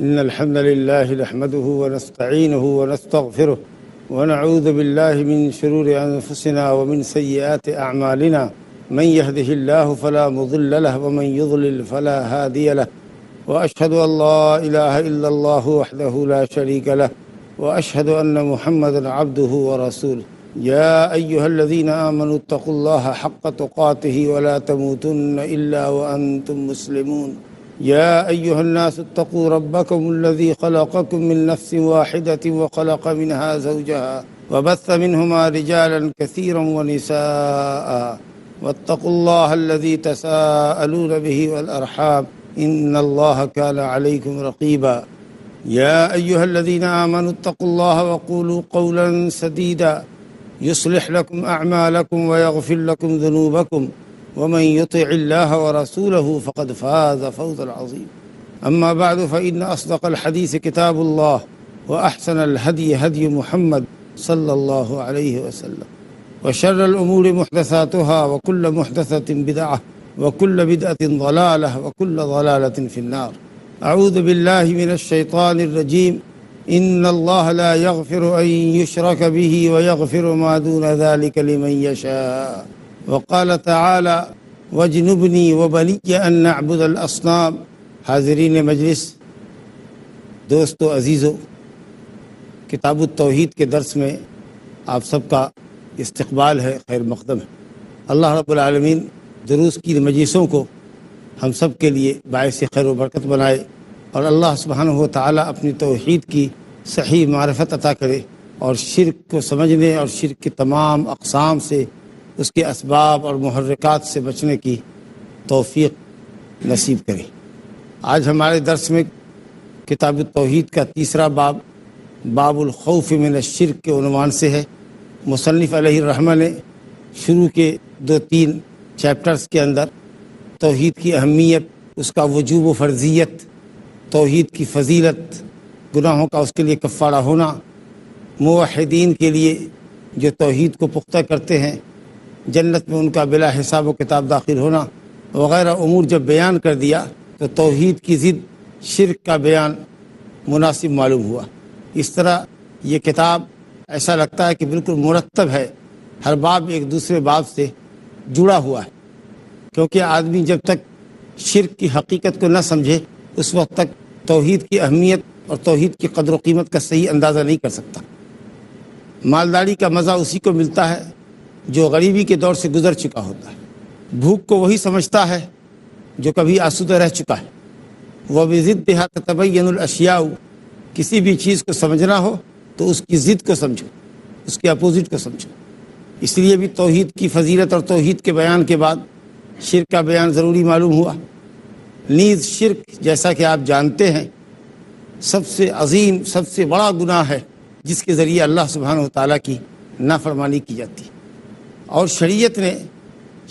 إن الحمد لله نحمده ونستعينه ونستغفره ونعوذ بالله من شرور أنفسنا ومن سيئات أعمالنا من يهده الله فلا مضل له ومن يضلل فلا هادي له وأشهد أن لا إله إلا الله وحده لا شريك له وأشهد أن محمدا عبده ورسوله يا أيها الذين آمنوا اتقوا الله حق تقاته ولا تموتن إلا وأنتم مسلمون يا أيها الناس اتقوا ربكم الذي خلقكم من نفس واحدة وخلق منها زوجها وبث منهما رجالا كثيرا ونساء واتقوا الله الذي تساءلون به والأرحام إن الله كان عليكم رقيبا يا أيها الذين آمنوا اتقوا الله وقولوا قولا سديدا يصلح لكم أعمالكم ويغفر لكم ذنوبكم ومن يطع الله ورسوله فقد فاز فوزا عظيما أما بعد فإن أصدق الحديث كتاب الله وأحسن الهدي هدي محمد صلى الله عليه وسلم وشر الأمور محدثاتها وكل محدثة بدعة وكل بدعة ضلالة وكل ضلالة في النار أعوذ بالله من الشيطان الرجيم إن الله لا يغفر أن يشرك به ويغفر ما دون ذلك لمن يشاء وقال تعالى وجنبني وبني أن نعبد الأصنام حاضرین مجلس، دوستو عزیزو، کتاب التوحید کے درس میں آپ سب کا استقبال ہے، خیر مقدم ہے۔ اللہ رب العالمین دروس کی مجلسوں کو ہم سب کے لیے باعث خیر و برکت بنائے، اور اللہ سبحانہ و تعالی اپنی توحید کی صحیح معرفت عطا کرے، اور شرک کو سمجھنے اور شرک کی تمام اقسام سے، اس کے اسباب اور محرکات سے بچنے کی توفیق نصیب کرے۔ آج ہمارے درس میں کتاب التوحید کا تیسرا باب، باب الخوف من الشرک کے عنوان سے ہے۔ مصنف علیہ الرحمہ نے شروع کے 2-3 چیپٹرز کے اندر توحید کی اہمیت، اس کا وجوب و فرضیت، توحید کی فضیلت، گناہوں کا اس کے لیے کفارہ ہونا، موحدین کے لیے جو توحید کو پختہ کرتے ہیں جنت میں ان کا بلا حساب و کتاب داخل ہونا وغیرہ امور جب بیان کر دیا تو توحید کی ضد شرک کا بیان مناسب معلوم ہوا۔ اس طرح یہ کتاب ایسا لگتا ہے کہ بالکل مرتب ہے، ہر باب ایک دوسرے باب سے جڑا ہوا ہے، کیونکہ آدمی جب تک شرک کی حقیقت کو نہ سمجھے اس وقت تک توحید کی اہمیت اور توحید کی قدر و قیمت کا صحیح اندازہ نہیں کر سکتا۔ مالداری کا مزہ اسی کو ملتا ہے جو غریبی کے دور سے گزر چکا ہوتا ہے، بھوک کو وہی سمجھتا ہے جو کبھی آسودہ رہ چکا ہے۔ وَبِضِدِّهَا تَتَبَيَّنُ الْأَشْيَاءُ، کسی بھی چیز کو سمجھنا ہو تو اس کی ضد کو سمجھو، اس کے اپوزٹ کو سمجھو۔ اس لیے بھی توحید کی فضیلت اور توحید کے بیان کے بعد شرک کا بیان ضروری معلوم ہوا۔ نیز شرک، جیسا کہ آپ جانتے ہیں، سب سے عظیم، سب سے بڑا گناہ ہے جس کے ذریعے اللہ سبحانہ و تعالیٰ کی نافرمانی کی جاتی ہے، اور شریعت نے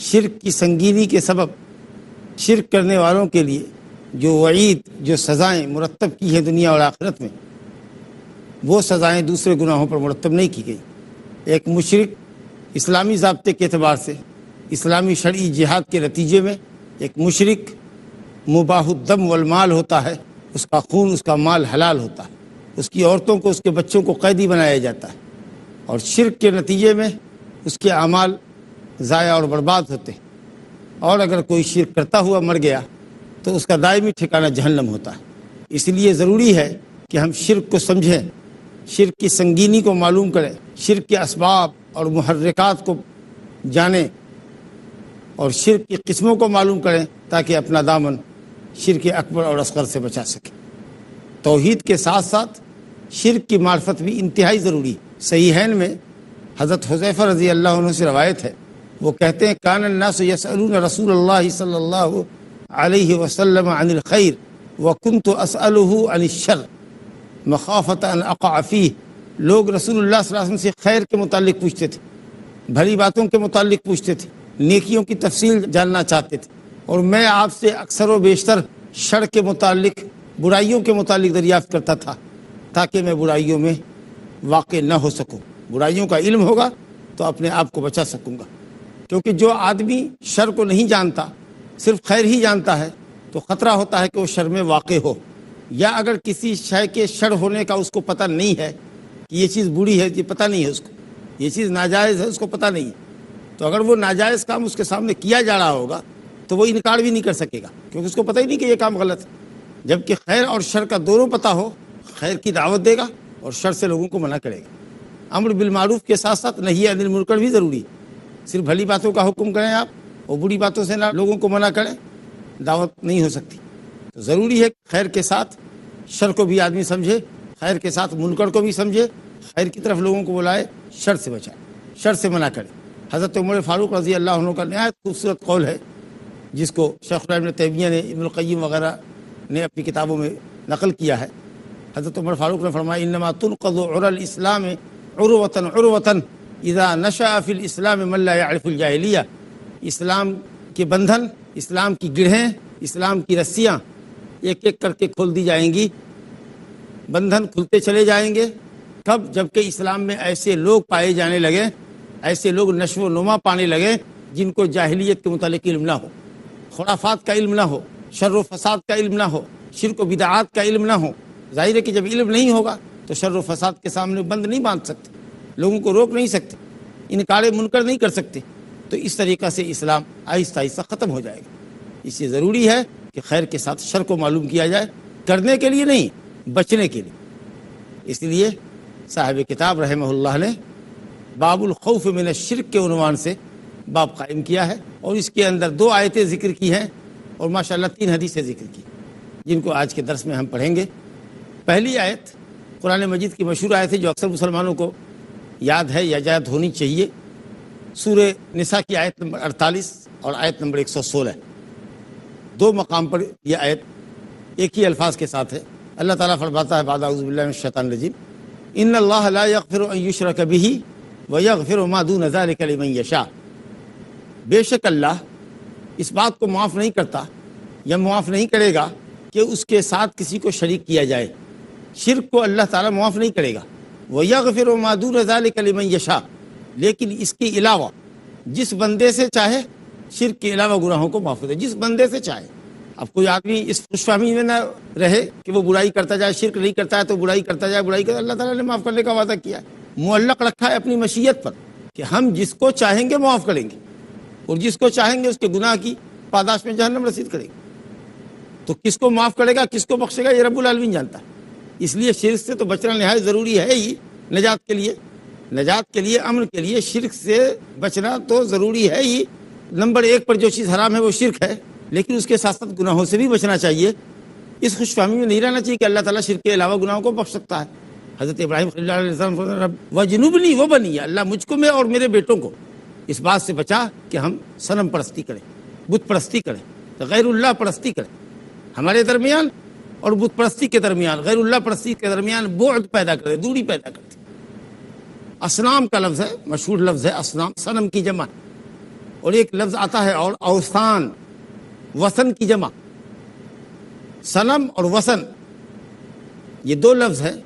شرک کی سنگینی کے سبب شرک کرنے والوں کے لیے جو وعید، جو سزائیں مرتب کی ہیں دنیا اور آخرت میں، وہ سزائیں دوسرے گناہوں پر مرتب نہیں کی گئی۔ ایک مشرک اسلامی ضابطے کے اعتبار سے، اسلامی شرعی جہاد کے نتیجے میں ایک مشرک مباح الدم والمال ہوتا ہے، اس کا خون، اس کا مال حلال ہوتا ہے، اس کی عورتوں کو، اس کے بچوں کو قیدی بنایا جاتا ہے، اور شرک کے نتیجے میں اس کے اعمال ضائع اور برباد ہوتے ہیں، اور اگر کوئی شرک کرتا ہوا مر گیا تو اس کا دائمی ٹھکانہ جہنم ہوتا ہے۔ اس لیے ضروری ہے کہ ہم شرک کو سمجھیں، شرک کی سنگینی کو معلوم کریں، شرک کے اسباب اور محرکات کو جانیں، اور شرک کی قسموں کو معلوم کریں تاکہ اپنا دامن شرک اکبر اور اصغر سے بچا سکیں۔ توحید کے ساتھ ساتھ شرک کی معرفت بھی انتہائی ضروری ہے۔ صحیحین میں حضرت حذیفہ رضی اللہ عنہ سے روایت ہے، وہ کہتے ہیں کان الناس یسألون رسول اللہ صلی اللہ علیہ وسلم عن الخیر وکنت اسألہ عن الشر مخافۃ ان اقع فیہ، لوگ رسول اللہ صلی اللہ علیہ وسلم سے خیر کے متعلق پوچھتے تھے، بھلی باتوں کے متعلق پوچھتے تھے، نیکیوں کی تفصیل جاننا چاہتے تھے، اور میں آپ سے اکثر و بیشتر شر کے متعلق، برائیوں کے متعلق دریافت کرتا تھا تاکہ میں برائیوں میں واقع نہ ہو سکوں۔ برائیوں کا علم ہوگا تو اپنے آپ کو بچا سکوں گا، کیونکہ جو آدمی شر کو نہیں جانتا، صرف خیر ہی جانتا ہے، تو خطرہ ہوتا ہے کہ وہ شر میں واقع ہو۔ یا اگر کسی شے کے شر ہونے کا اس کو پتہ نہیں ہے کہ یہ چیز بری ہے، یہ پتہ نہیں ہے اس کو، یہ چیز ناجائز ہے اس کو پتہ نہیں ہے، تو اگر وہ ناجائز کام اس کے سامنے کیا جا رہا ہوگا تو وہ انکار بھی نہیں کر سکے گا، کیونکہ اس کو پتہ ہی نہیں کہ یہ کام غلط ہے۔ جبکہ خیر اور شر کا دونوں پتہ ہو، خیر کی دعوت دے گا اور شر سے لوگوں کو منع کرے گا۔ امر بالمعروف کے ساتھ ساتھ نہی عن المنکر بھی ضروری ہے۔ صرف بھلی باتوں کا حکم کریں آپ اور بری باتوں سے نہ لوگوں کو منع کریں، دعوت نہیں ہو سکتی۔ تو ضروری ہے کہ خیر کے ساتھ شر کو بھی آدمی سمجھے، خیر کے ساتھ منکر کو بھی سمجھے، خیر کی طرف لوگوں کو بلائے، شر سے بچائے، شر سے منع کرے۔ حضرت عمر فاروق رضی اللہ عنہ کا نہایت خوبصورت قول ہے، جس کو شیخ ابن تیمیہ نے، ابن القیم وغیرہ نے اپنی کتابوں میں نقل کیا ہے۔ حضرت عمر فاروق نے فرمایا انما تنقض عرى الاسلام عروة عروة اذا نشأ في الاسلام من لا يعرف الجاہلیہ۔ اسلام کے بندھن، اسلام کی گرہیں، اسلام کی رسیاں ایک ایک کر کے کھول دی جائیں گی، بندھن کھلتے چلے جائیں گے۔ کب؟ جبکہ اسلام میں ایسے لوگ پائے جانے لگے، ایسے لوگ نشو و نما پانے لگے جن کو جاہلیت کے متعلق علم نہ ہو، خرافات کا علم نہ ہو، شر و فساد کا علم نہ ہو، شرک و بدعات کا علم نہ ہو۔ ظاہر ہے کہ جب علم نہیں ہوگا تو شر و فساد کے سامنے بند نہیں باندھ سکتے، لوگوں کو روک نہیں سکتے، انکار منکر نہیں کر سکتے۔ تو اس طریقہ سے اسلام آہستہ آہستہ ختم ہو جائے گا۔ اس لیے ضروری ہے کہ خیر کے ساتھ شر کو معلوم کیا جائے، کرنے کے لیے نہیں، بچنے کے لیے۔ اس لیے صاحب کتاب رحمہ اللہ نے باب الخوف من الشرک کے عنوان سے باب قائم کیا ہے، اور اس کے اندر 2 آیتیں ذکر کی ہیں اور ماشاءاللہ 3 حدیثیں ذکر کی، جن کو آج کے درس میں ہم پڑھیں گے۔ پہلی آیت قرآن مجید کی مشہور آیت ہے جو اکثر مسلمانوں کو یاد ہے یا یاد ہونی چاہیے، سورہ نساء کی آیت نمبر 48 اور آیت نمبر 116۔ 2 مقام پر یہ آیت ایک ہی الفاظ کے ساتھ ہے۔ اللہ تعالیٰ فرماتا ہے بعد اعوذ باللہ من الشیطان الرجیم ان اللہ لا یغفر ان یشرک بہ ویغفر ما دون ذلک لمن یشاء۔ بے شک اللہ اس بات کو معاف نہیں کرتا یا معاف نہیں کرے گا کہ اس کے ساتھ کسی کو شریک کیا جائے، شرک کو اللہ تعالیٰ معاف نہیں کرے گا۔ وَيَغْفِرُ مَا دُونَ ذَلِكَ لِمَن يَشَاءُ، لیکن اس کے علاوہ جس بندے سے چاہے شرک کے علاوہ گناہوں کو معاف کرے، جس بندے سے چاہے۔ اب کوئی آدمی اس خوش فہمی میں نہ رہے کہ وہ برائی کرتا جائے، شرک نہیں کرتا ہے تو برائی کرتا جائے، برائی کرتا، اللہ تعالیٰ نے معاف کرنے کا وعدہ کیا ہے، معلق رکھا ہے اپنی مشیت پر کہ ہم جس کو چاہیں گے معاف کریں گے اور جس کو چاہیں گے اس کے گناہ کی پاداش میں جہنم رسید کریں گے۔ تو کس کو معاف کرے گا، کس کو بخشے گا، یہ رب العالمین جانتا ہے۔ اس لیے شرک سے تو بچنا نہایت ضروری ہے ہی، نجات کے لیے، نجات کے لیے، امن کے لیے شرک سے بچنا تو ضروری ہے ہی۔ نمبر 1 پر جو چیز حرام ہے وہ شرک ہے، لیکن اس کے ساتھ ساتھ گناہوں سے بھی بچنا چاہیے۔ اس خوش فہمی میں نہیں رہنا چاہیے کہ اللہ تعالیٰ شرک کے علاوہ گناہوں کو بخش سکتا ہے۔ حضرت ابراہیم صلی اللہ علیہ وسلم رب وجنبنی وبنی، اللہ مجھ کو میں اور میرے بیٹوں کو اس بات سے بچا کہ ہم صنم پرستی کریں، بت پرستی کریں، غیر اللہ پرستی کریں۔ ہمارے درمیان اور بت پرستی کے درمیان، غیر اللہ پرستی کے درمیان بعد پیدا کرے، دوری پیدا کرتے۔ اصنام کا لفظ ہے، مشہور لفظ ہے اصنام، صنم کی جمع، اور ایک لفظ آتا ہے اور اوثان، وثن کی جمع۔ صنم اور وثن یہ 2 لفظ ہیں،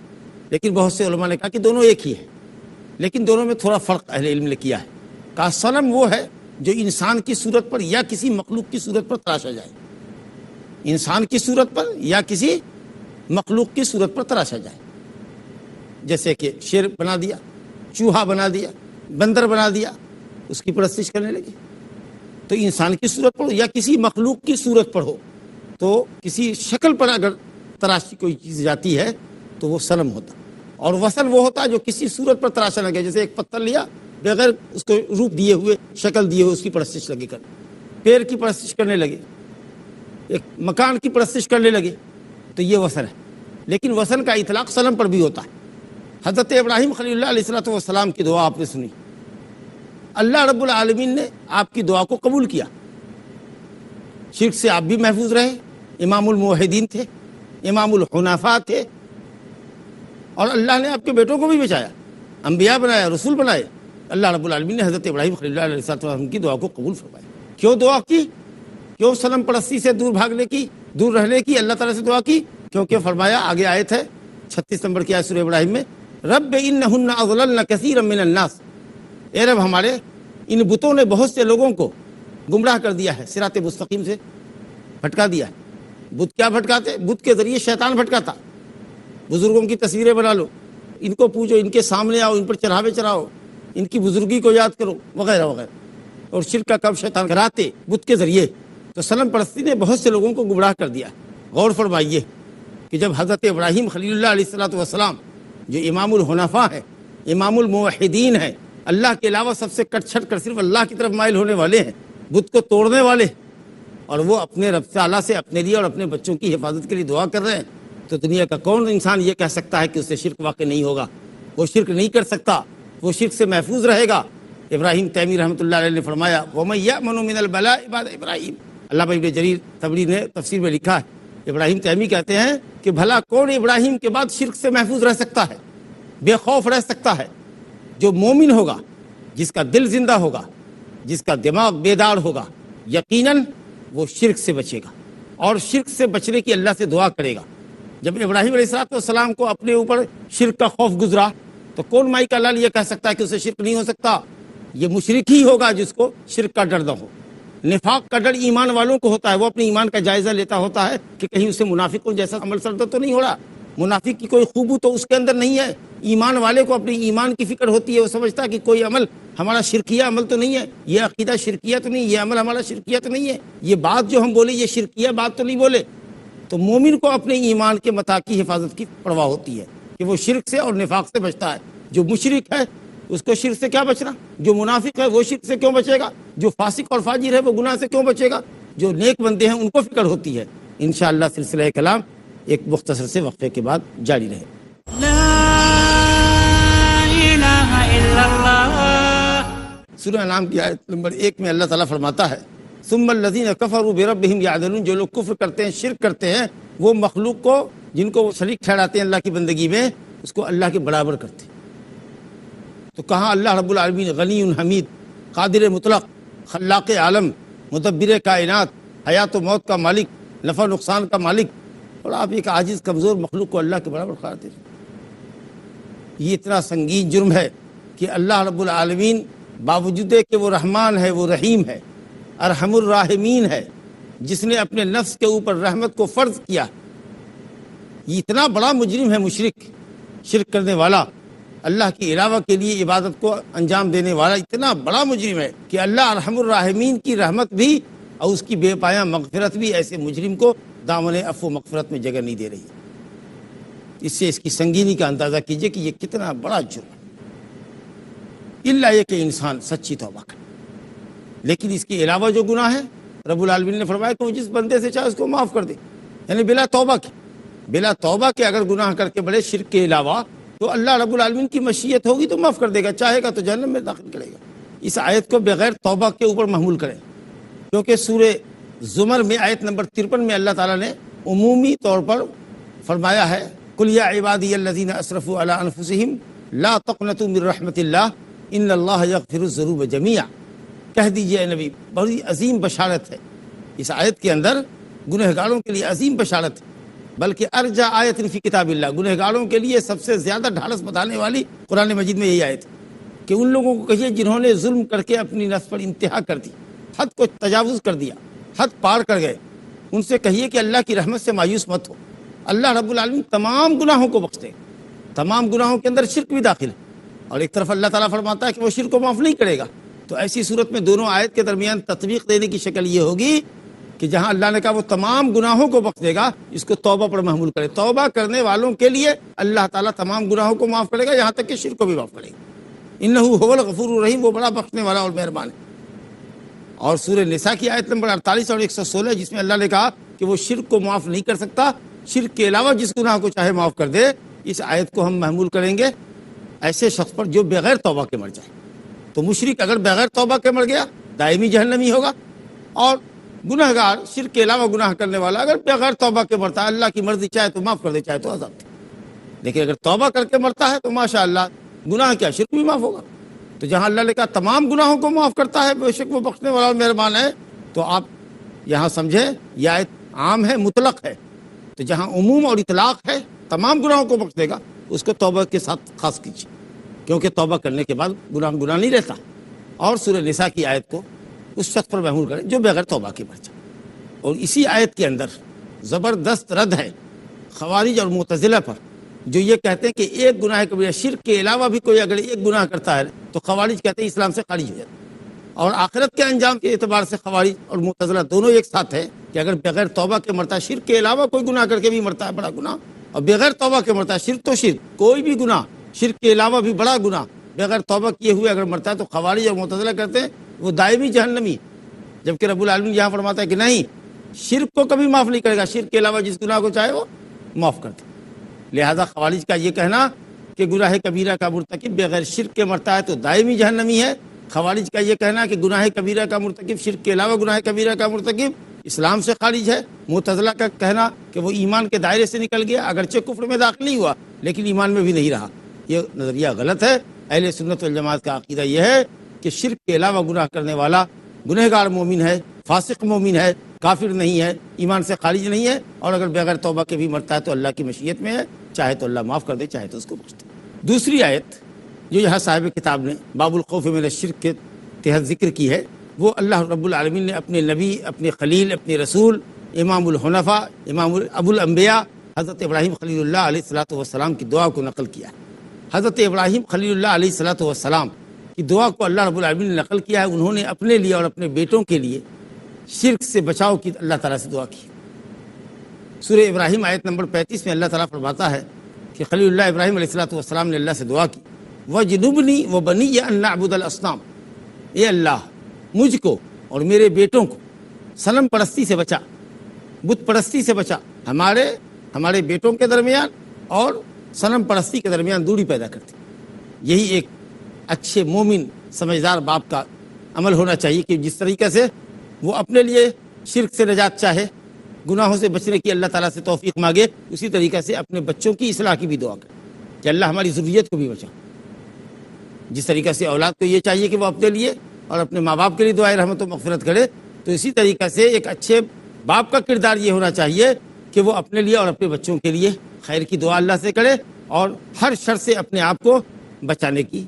لیکن بہت سے علماء نے کہا کہ دونوں ایک ہی ہے، لیکن دونوں میں تھوڑا فرق اہل علم نے کیا ہے۔ کہا صنم وہ ہے جو انسان کی صورت پر یا کسی مخلوق کی صورت پر تراشا جائے، انسان کی صورت پر یا کسی مخلوق کی صورت پر تراشا جائے، جیسے کہ شیر بنا دیا، چوہا بنا دیا، بندر بنا دیا، اس کی پرستش کرنے لگے۔ تو انسان کی صورت پر ہو یا کسی مخلوق کی صورت پر ہو، تو کسی شکل پر اگر تراشی کوئی چیز جاتی ہے تو وہ صنم ہوتا۔ اور وثن وہ ہوتا ہے جو کسی صورت پر تراشا لگے، جیسے ایک پتھر لیا بغیر اس کو روپ دیے ہوئے، شکل دیے ہوئے اس کی پرستش لگے کرنے، پیر کی پرستش کرنے لگے، ایک مکان کی پرستش کرنے لگے، تو یہ وثن ہے۔ لیکن وثن کا اطلاق صنم پر بھی ہوتا ہے۔ حضرت ابراہیم خلیل اللہ علیہ الصلوۃ والسلام کی دعا آپ نے سنی، اللہ رب العالمین نے آپ کی دعا کو قبول کیا، شرک سے آپ بھی محفوظ رہے، امام الموحدین تھے، امام الحنفاء تھے، اور اللہ نے آپ کے بیٹوں کو بھی بچایا، انبیاء بنایا، رسول بنائے۔ اللہ رب العالمین نے حضرت ابراہیم خلیل اللہ علیہ السلام کی دعا کو قبول فرمایا۔ کیوں دعا کی؟ کیوں صنم پرستی سے دور بھاگنے کی، دور رہنے کی اللہ تعالیٰ سے دعا کی؟ کیونکہ فرمایا، آگے آیت ہے 36 نمبر کی آیت سورہ ابراہیم میں، رب انہن اضللن کثیرا من الناس، اے رب ہمارے ان بتوں نے بہت سے لوگوں کو گمراہ کر دیا ہے، صراط مستقیم سے بھٹکا دیا ہے۔ بت کیا بھٹکاتے؟ بت کے ذریعے شیطان بھٹکاتا. بزرگوں کی تصویریں بنا لو، ان کو پوجو، ان کے سامنے آؤ، ان پر چڑھاوے چڑھاؤ، ان کی بزرگی کو یاد کرو، وغیرہ وغیرہ. اور شرک کا کب شیطان کراتے بت کے ذریعے. تو صنم پرستی نے بہت سے لوگوں کو گمراہ کر دیا. غور فرمائیے کہ جب حضرت ابراہیم خلیل اللہ علیہ الصلوۃ والسلام جو امام الحنفاء ہے، امام الموحدین ہے، اللہ کے علاوہ سب سے کٹ چھٹ کر صرف اللہ کی طرف مائل ہونے والے ہیں، بت کو توڑنے والے، اور وہ اپنے رب تعالیٰ سے اپنے لیے اور اپنے بچوں کی حفاظت کے لیے دعا کر رہے ہیں، تو دنیا کا کون انسان یہ کہہ سکتا ہے کہ اس سے شرک واقع نہیں ہوگا؟ وہ شرک نہیں کر سکتا، وہ شرک سے محفوظ رہے گا. ابراہیم تیمی رحمۃ اللہ علیہ نے فرمایا وَمَن يَأْمَنُ مِنَ الْبَلَاءِ بَعْدَ ابراہیم. علامہ ابن جریر طبری نے تفسیر میں لکھا ہے، ابراہیم تیمی کہتے ہیں کہ بھلا کون ابراہیم کے بعد شرک سے محفوظ رہ سکتا ہے، بے خوف رہ سکتا ہے؟ جو مومن ہوگا، جس کا دل زندہ ہوگا، جس کا دماغ بیدار ہوگا، یقیناً وہ شرک سے بچے گا اور شرک سے بچنے کی اللہ سے دعا کرے گا. جب ابراہیم علیہ السلام کو اپنے اوپر شرک کا خوف گزرا تو کون مائی کا لال یہ کہہ سکتا ہے کہ اسے شرک نہیں ہو سکتا؟ یہ مشرک ہی ہوگا جس کو شرک کا ڈر نہ ہو. نفاق کا ڈر ایمان والوں کو ہوتا ہے، وہ اپنے ایمان کا جائزہ لیتا ہوتا ہے کہ کہیں اسے منافقوں جیسا عمل سرد تو نہیں ہو رہا، منافق کی کوئی خوبو تو اس کے اندر نہیں ہے. ایمان والے کو اپنے ایمان کی فکر ہوتی ہے، وہ سمجھتا ہے کہ کوئی عمل ہمارا شرکیہ عمل تو نہیں ہے، یہ عقیدہ شرکیہ تو نہیں، یہ عمل ہمارا شرکیہ تو نہیں ہے، یہ بات جو ہم بولے یہ شرکیہ بات تو نہیں بولے. تو مومن کو اپنے ایمان کے متاع کی حفاظت کی پرواہ ہوتی ہے کہ وہ شرک سے اور نفاق سے بچتا ہے. جو مشرک ہے اس کو شرک سے کیا بچنا؟ جو منافق ہے وہ شرک سے کیوں بچے گا؟ جو فاسق اور فاجر ہے وہ گناہ سے کیوں بچے گا؟ جو نیک بندے ہیں ان کو فکر ہوتی ہے. انشاءاللہ سلسلہ کلام ایک مختصر سے وقفے کے بعد جاری رہے. سورہ انعام کی آیت نمبر 1 میں اللہ تعالیٰ فرماتا ہے ثم الذین کفروا بربہم یعدلون. جو لوگ کفر کرتے ہیں، شرک کرتے ہیں، وہ مخلوق کو جن کو وہ شریک ٹھہراتے ہیں اللہ کی بندگی میں، اس کو اللہ کے برابر کرتے ہیں. تو کہاں اللہ رب العالمین غنی حمید، قادر مطلق، خلاق عالم، مدبر کائنات، حیات و موت کا مالک، نفع نقصان کا مالک، اور آپ ایک عاجز کمزور مخلوق کو اللہ کے برابر قرار دے رہے ہیں. یہ اتنا سنگین جرم ہے کہ اللہ رب العالمین باوجود کہ وہ رحمان ہے، وہ رحیم ہے، ارحم الراحمین ہے، جس نے اپنے نفس کے اوپر رحمت کو فرض کیا، یہ اتنا بڑا مجرم ہے مشرک، شرک کرنے والا، اللہ کے علاوہ کے لیے عبادت کو انجام دینے والا اتنا بڑا مجرم ہے کہ اللہ ارحم الراحمین کی رحمت بھی اور اس کی بے پایہ مغفرت بھی ایسے مجرم کو دامن عفو مغفرت میں جگہ نہیں دے رہی. اس سے اس کی سنگینی کا اندازہ کیجئے کہ یہ کتنا بڑا جرم ہے. اللہ یہ کہ انسان سچی توبہ کرے، لیکن اس کے علاوہ جو گناہ ہے رب العالمین نے فرمایا کہ وہ جس بندے سے چاہے اس کو معاف کر دے، یعنی بلا توبہ کے، بلا توبہ کے اگر گناہ کر کے بڑے شرک کے علاوہ، تو اللہ رب العالمین کی مشیت ہوگی تو معاف کر دے گا، چاہے گا تو جہنم میں داخل کرے گا. اس آیت کو بغیر توبہ کے اوپر محمول کریں، کیونکہ سورہ زمر میں آیت نمبر 53 میں اللہ تعالیٰ نے عمومی طور پر فرمایا ہے قل یا عبادی الذین اسرفوا علی انفسہم لا تقنطوا من رحمت اللہ ان اللہ یغفر الذنوب جمیعا. کہہ دیجئے نبی، بڑی عظیم بشارت ہے اس آیت کے اندر، گنہگاروں کے لیے عظیم بشارت ہے، بلکہ ارجا آیت فی کتاب اللہ، گنہگاروں کے لیے سب سے زیادہ ڈھارس بتانے والی قرآن مجید میں یہی آیت ہے کہ ان لوگوں کو کہیے جنہوں نے ظلم کر کے اپنی نفس پر انتہا کر دی، حد کو تجاوز کر دیا، حد پار کر گئے، ان سے کہیے کہ اللہ کی رحمت سے مایوس مت ہو، اللہ رب العالمین تمام گناہوں کو بخش دے گا. تمام گناہوں کے اندر شرک بھی داخل ہے، اور ایک طرف اللہ تعالیٰ فرماتا ہے کہ وہ شرک کو معاف نہیں کرے گا. تو ایسی صورت میں دونوں آیت کے درمیان تطبیق دینے کی شکل یہ ہوگی کہ جہاں اللہ نے کہا وہ تمام گناہوں کو بخش دے گا، اس کو توبہ پر محمول کرے. توبہ کرنے والوں کے لیے اللہ تعالیٰ تمام گناہوں کو معاف کرے گا، یہاں تک کہ شرک کو بھی معاف کرے گا. انہ هو الغفور الرحیم، وہ بڑا بخشنے والا اور مہربان ہے. اور سورہ نساء کی آیت نمبر 48 اور 116 جس میں اللہ نے کہا کہ وہ شرک کو معاف نہیں کر سکتا، شرک کے علاوہ جس گناہ کو چاہے معاف کر دے، اس آیت کو ہم محمول کریں گے ایسے شخص پر جو بغیر توبہ کے مر جائے. تو مشرک اگر بغیر توبہ کے مر گیا دائمی جہنمی ہوگا، اور گناہ گار شرک کے علاوہ گناہ کرنے والا اگر بغیر توبہ کے مرتا ہے، اللہ کی مرضی چاہے تو معاف کر دے چاہے تو عذاب دے، لیکن اگر توبہ کر کے مرتا ہے تو ماشاء اللہ گناہ کیا شرک بھی معاف ہوگا. تو جہاں اللہ نے کہا تمام گناہوں کو معاف کرتا ہے، بے شک وہ بخشنے والا اور مہربان ہے، تو آپ یہاں سمجھیں یہ آیت عام ہے، مطلق ہے. تو جہاں عموم اور اطلاق ہے تمام گناہوں کو بخش دے گا، اس کو توبہ کے ساتھ خاص کیجیے، کیونکہ توبہ کرنے کے بعد گناہ نہیں رہتا. اور سورہ نساء کی آیت کو اس شخص پر محمول کریں جو بغیر توبہ کے مر جائے. اور اسی آیت کے اندر زبردست رد ہے خوارج اور معتزلہ پر، جو یہ کہتے ہیں کہ ایک گناہ کبیرہ شرک کے علاوہ بھی کوئی اگر ایک گناہ کرتا ہے تو خوارج کہتے ہیں اسلام سے خارج ہو جاتا ہے۔ اور آخرت کے انجام کے اعتبار سے خوارج اور معتزلہ دونوں ایک ساتھ ہے کہ اگر بغیر توبہ کے مرتا ہے، شرک کے علاوہ کوئی گناہ کر کے بھی مرتا ہے بڑا گناہ، اور بغیر توبہ کے مرتا ہے، شرک تو شرک، کوئی بھی گناہ شرک کے علاوہ بھی بڑا گناہ بغیر توبہ کیے ہوئے اگر مرتا ہے تو خوارج اور معتزلہ کرتے ہیں وہ دائمی جہنمی، جبکہ رب العالمین یہاں فرماتا ہے کہ نہیں، شرک کو کبھی معاف نہیں کرے گا، شرک کے علاوہ جس گناہ کو چاہے وہ معاف کر دے۔ لہذا خوارج کا یہ کہنا کہ گناہ کبیرہ کا مرتکب بغیر شرک کے مرتا ہے تو دائمی جہنمی ہے، خوارج کا یہ کہنا کہ گناہ کبیرہ کا مرتکب شرک کے علاوہ گناہ کبیرہ کا مرتکب اسلام سے خارج ہے۔ معتزلہ کا کہنا کہ وہ ایمان کے دائرے سے نکل گیا، اگرچہ کفر میں داخل نہیں ہوا لیکن ایمان میں بھی نہیں رہا، یہ نظریہ غلط ہے۔ اہل سنت والجماعت کا عقیدہ یہ ہے کہ شرک کے علاوہ گناہ کرنے والا گنہگار مومن ہے، فاسق مومن ہے، کافر نہیں ہے، ایمان سے خارج نہیں ہے، اور اگر بغیر توبہ کے بھی مرتا ہے تو اللہ کی مشیت میں ہے، چاہے تو اللہ معاف کر دے، چاہے تو اس کو بخش دے۔ دوسری آیت جو یہاں صاحب کتاب نے باب الخوف من الشرک کے تحت ذکر کی ہے، وہ اللہ رب العالمین نے اپنے نبی، اپنے خلیل، اپنے رسول، امام الحنفاء، امام ابو الانبیاء حضرت ابراہیم خلیل اللہ علیہ الصلوۃ والسلام کی دعا کو نقل کیا۔ حضرت ابراہیم خلیل اللہ علیہ الصلوۃ والسلام کی دعا کو اللہ رب العالمین نے نقل کیا ہے۔ انہوں نے اپنے لیے اور اپنے بیٹوں کے لیے شرک سے بچاؤ کی اللہ تعالیٰ سے دعا کی۔ سورہ ابراہیم آیت نمبر 35 میں اللہ تعالیٰ فرماتا ہے کہ خلیل اللہ ابراہیم علیہ الصلوۃ والسلام نے اللہ سے دعا کی، وَجْنُبْنِي وَبَنِيَّ أَن نَّعْبُدَ الْأَصْنَامَ، اے اللہ مجھ کو اور میرے بیٹوں کو صنم پرستی سے بچا، بت پرستی سے بچا، ہمارے بیٹوں کے درمیان اور صنم پرستی کے درمیان دوری پیدا کرتی۔ یہی ایک اچھے مومن سمجھدار باپ کا عمل ہونا چاہیے کہ جس طریقے سے وہ اپنے لیے شرک سے نجات چاہے، گناہوں سے بچنے کی اللہ تعالیٰ سے توفیق مانگے، اسی طریقے سے اپنے بچوں کی اصلاح کی بھی دعا کرے کہ اللہ ہماری ذریت کو بھی بچا۔ جس طریقے سے اولاد کو یہ چاہیے کہ وہ اپنے لیے اور اپنے ماں باپ کے لیے دعائے رحمت و مغفرت کرے، تو اسی طریقے سے ایک اچھے باپ کا کردار یہ ہونا چاہیے کہ وہ اپنے لیے اور اپنے بچوں کے لیے خیر کی دعا اللہ سے کرے اور ہر شر سے اپنے آپ کو بچانے کی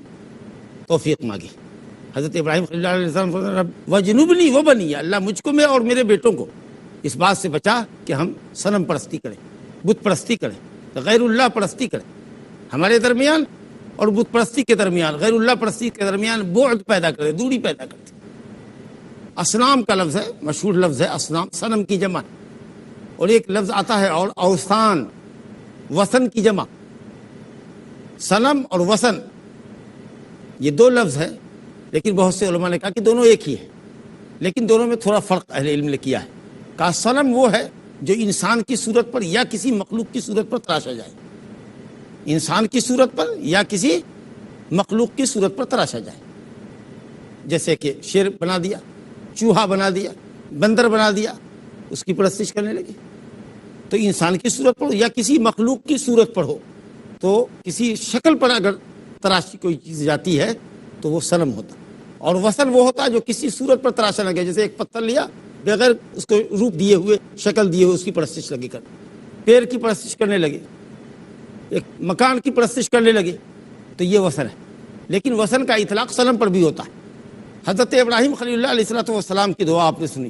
توفیق مانگے۔ حضرت ابراہیم صلی اللہ علیہ وسلم وجنبنی وبنی، اللہ مجھ کو میں اور میرے بیٹوں کو اس بات سے بچا کہ ہم صنم پرستی کریں، بت پرستی کریں، غیر اللہ پرستی کریں، ہمارے درمیان اور بت پرستی کے درمیان، غیر اللہ پرستی کے درمیان بعد پیدا کرے، دوری پیدا کرتے۔ اصنام کا لفظ ہے، مشہور لفظ ہے اصنام، صنم کی جمع، اور ایک لفظ آتا ہے اور اوثان، وثن کی جمع۔ صنم اور وثن یہ دو لفظ ہیں، لیکن بہت سے علماء نے کہا کہ دونوں ایک ہی ہے، لیکن دونوں میں تھوڑا فرق اہل علم نے کیا ہے۔ کہا صنم وہ ہے جو انسان کی صورت پر یا کسی مخلوق کی صورت پر تراشا جائے، انسان کی صورت پر یا کسی مخلوق کی صورت پر تراشا جائے، جیسے کہ شیر بنا دیا، چوہا بنا دیا، بندر بنا دیا، اس کی پرستش کرنے لگے۔ تو انسان کی صورت پر یا کسی مخلوق کی صورت پر ہو، تو کسی شکل پر اگر تراشی کوئی چیز جاتی ہے تو وہ صنم ہوتا، اور وثن وہ ہوتا ہے جو کسی صورت پر تراشا لگے، جیسے ایک پتھر لیا بغیر اس کو روپ دیے ہوئے، شکل دیے ہوئے اس کی پرستش لگے کر، پیر کی پرستش کرنے لگے، ایک مکان کی پرستش کرنے لگے، تو یہ وثن ہے۔ لیکن وثن کا اطلاق صنم پر بھی ہوتا ہے۔ حضرت ابراہیم خلیل اللہ علیہ الصلوۃ والسلام کی دعا آپ نے سنی،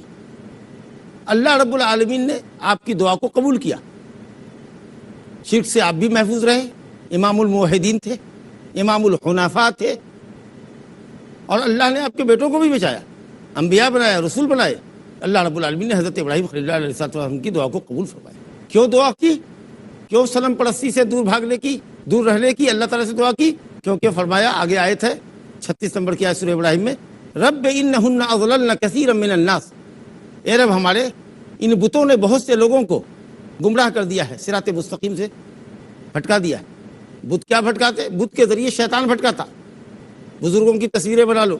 اللہ رب العالمین نے آپ کی دعا کو قبول کیا، شرک سے آپ بھی محفوظ رہے، امام الموحدین تھے، امام الحنفاء تھے، اور اللہ نے آپ کے بیٹوں کو بھی بچایا، انبیاء بنایا، رسول بنائے۔ اللہ رب العالمین نے حضرت ابراہیم خلیل اللہ علیہ السلام کی دعا کو قبول فرمایا۔ کیوں دعا کی؟ کیوں صنم پرستی سے دور رہنے کی اللہ تعالیٰ سے دعا کی؟ کیونکہ فرمایا، آگے آیت ہے 36 نمبر کی آیت سورہ ابراہیم میں، رب انہن اضللن کثیرا من الناس، اے رب ہمارے ان بتوں نے بہت سے لوگوں کو گمراہ کر دیا ہے، صراط مستقیم سے بھٹکا دیا ہے۔ بت کیا بھٹکاتے؟ بت کے ذریعے شیطان بھٹکاتا۔ بزرگوں کی تصویریں بنا لو،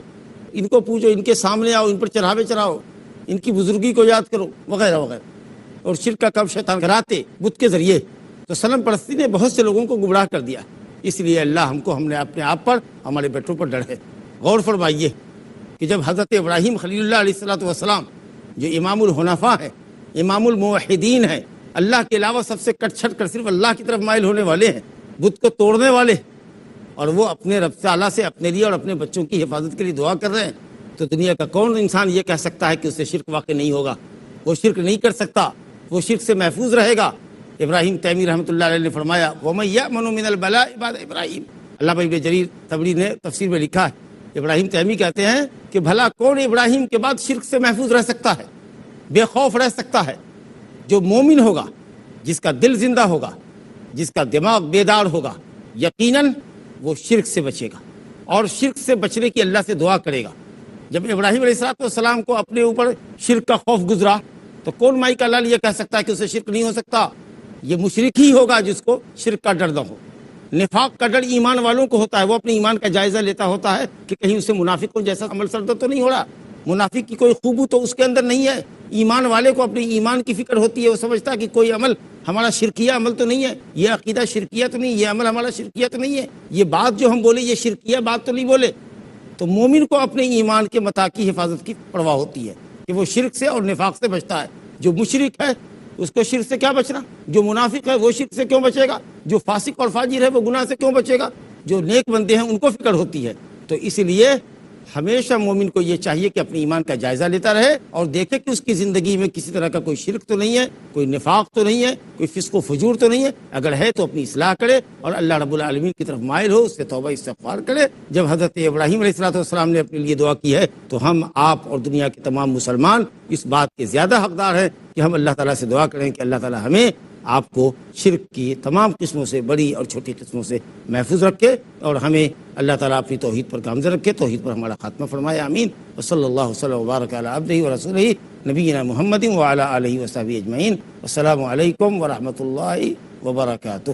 ان کو پوجو، ان کے سامنے آؤ، ان پر چڑھاوے چڑھاؤ، ان کی بزرگی کو یاد کرو، وغیرہ وغیرہ، اور شرک کا کام شیطان کراتے بت کے ذریعے۔ تو صنم پرستی نے بہت سے لوگوں کو گمراہ کر دیا، اس لیے اللہ ہم نے اپنے آپ پر، ہمارے بیٹوں پر ڈر ہے۔ غور فرمائیے کہ جب حضرت ابراہیم خلیل اللہ علیہ الصلوۃ والسلام جو امام الحنفاء ہے، امام الموحدین ہیں، اللہ کے علاوہ سب سے کٹ چھٹ کر صرف اللہ کی طرف مائل ہونے والے ہیں، بت کو توڑنے والے، اور وہ اپنے رب تعالیٰ سے اپنے لیے اور اپنے بچوں کی حفاظت کے لیے دعا کر رہے ہیں، تو دنیا کا کون انسان یہ کہہ سکتا ہے کہ اس سے شرک واقع نہیں ہوگا؟ وہ شرک نہیں کر سکتا، وہ شرک سے محفوظ رہے گا۔ ابراہیم تیمی رحمۃ اللہ علیہ نے فرمایا وَمَن يَأْمَنُ مِنَ الْبَلَاءِ بَعْدَ ابراہیم، علامہ ابن جریر طبری نے تفسیر میں لکھا ہے، ابراہیم تیمی کہتے ہیں کہ بھلا کون ابراہیم کے بعد شرک سے محفوظ رہ سکتا ہے، بے خوف رہ سکتا ہے؟ جو مومن ہوگا، جس کا دل زندہ ہوگا، جس کا دماغ بیدار ہوگا، یقیناً وہ شرک سے بچے گا اور شرک سے بچنے کی اللہ سے دعا کرے گا۔ جب ابراہیم علیہ السلام کو اپنے اوپر شرک کا خوف گزرا تو کون مائی کا لال یہ کہہ سکتا ہے کہ اسے شرک نہیں ہو سکتا؟ یہ مشرک ہی ہوگا جس کو شرک کا ڈر نہ ہو۔ نفاق کا ڈر ایمان والوں کو ہوتا ہے، وہ اپنے ایمان کا جائزہ لیتا ہوتا ہے کہ کہیں اسے منافقوں جیسا عمل سرد تو نہیں ہو رہا، منافق کی کوئی خوبو تو اس کے اندر نہیں ہے۔ ایمان والے کو اپنے ایمان کی فکر ہوتی ہے، وہ سمجھتا ہے کہ کوئی عمل ہمارا شرکیہ عمل تو نہیں ہے، یہ عقیدہ شرکیہ تو نہیں، یہ عمل ہمارا شرکیہ تو نہیں ہے، یہ بات جو ہم بولے یہ شرکیہ بات تو نہیں بولے۔ تو مومن کو اپنے ایمان کے متاع کی حفاظت کی پرواہ ہوتی ہے کہ وہ شرک سے اور نفاق سے بچتا ہے۔ جو مشرک ہے اس کو شرک سے کیا بچنا، جو منافق ہے وہ شرک سے کیوں بچے گا، جو فاسق اور فاجر ہے وہ گناہ سے کیوں بچے گا، جو نیک بندے ہیں ان کو فکر ہوتی ہے۔ تو اس لیے ہمیشہ مومن کو یہ چاہیے کہ اپنے ایمان کا جائزہ لیتا رہے اور دیکھے کہ اس کی زندگی میں کسی طرح کا کوئی شرک تو نہیں ہے، کوئی نفاق تو نہیں ہے، کوئی فسق و فجور تو نہیں ہے۔ اگر ہے تو اپنی اصلاح کرے اور اللہ رب العالمین کی طرف مائل ہو، اس سے توبہ استغفار کرے۔ جب حضرت ابراہیم علیہ السلام نے اپنے لیے دعا کی ہے تو ہم، آپ اور دنیا کے تمام مسلمان اس بات کے زیادہ حقدار ہیں کہ ہم اللہ تعالیٰ سے دعا کریں کہ اللہ تعالیٰ ہمیں، آپ کو شرک کی تمام قسموں سے، بڑی اور چھوٹی قسموں سے محفوظ رکھے اور ہمیں اللہ تعالیٰ اپنی توحید پر گامزن رکھے، توحید پر ہمارا خاتمہ فرمائے، آمین۔ وصلی اللہ وسلم وبارک علی عبدہ ورسولہ نبینا محمد وعلی آلہ وصحبہ اجمعین۔ السلام علیکم ورحمۃ اللہ وبرکاتہ۔